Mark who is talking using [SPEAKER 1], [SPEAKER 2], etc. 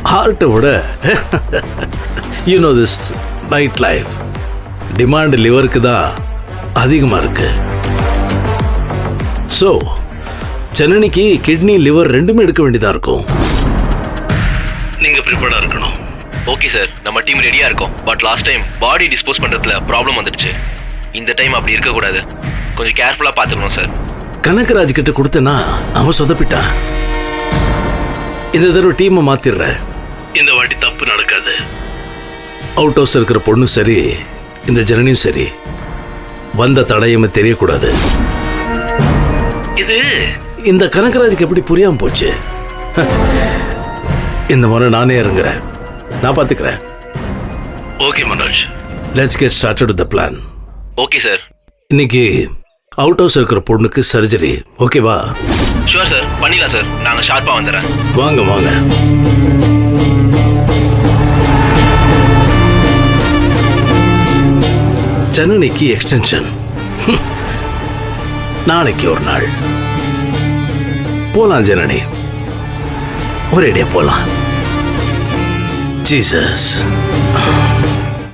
[SPEAKER 1] ஹார்ட்டை விட you know this night life demand லிவருக்கு தான் அதிகமாக இருக்கு. ஸோ ஜனனிக்கு கிட்னி லிவர் ரெண்டுமே எடுக்க வேண்டியதாக இருக்கும். நீங்கள் ப்ரிப்பேர்டாக இருக்கணும்.
[SPEAKER 2] ஓகே சார், நம்ம டீம் ரெடியாக இருக்கோம். But last time body dispose பண்ணுறதுல ப்ராப்ளம் வந்துடுச்சு. இந்த டைம் அப்படி இருக்கக்கூடாது. கொஞ்சம் கேர்ஃபுல்லாக பார்த்துக்கணும் சார்.
[SPEAKER 1] கனகராஜ் கிட்ட கொடுத்தேன்னா அவன் சொதப்பிட்டான். இந்த தடவை டீமை மாத்திடுற. இந்த வாட்டி தப்பு நடக்காது. அவுட் ஹவுஸ் இருக்கிற பொண்ணும் சரி, இந்த ஜனனியும் சரி, வந்த தடயமே தெரியக்கூடாது. இது இந்த கனகராஜுக்கு எப்படி புரியாம போச்சு? இந்த முறை நானே இறங்குறேன். நான் பார்த்துக்கிறேன். Okay Manoj, let's get started with the plan.
[SPEAKER 2] Okay sir.
[SPEAKER 1] இன்னைக்கு அவுட் ஹவுஸ் இருக்கிற பொண்ணுக்கு சர்ஜரி. ஓகேவா?
[SPEAKER 2] ஷுவர் சார், பண்ணிடலாம் சார். நாங்கள் ஷார்ப்பாக வந்துடுறேன்.
[SPEAKER 1] வாங்க வாங்க. ஜனனிக்கு எக்ஸ்டென்ஷன் நாளைக்கு ஒரு நாள். போலாம் ஜனனி, ஒரேடியா போலாம். ஜீசஸ்.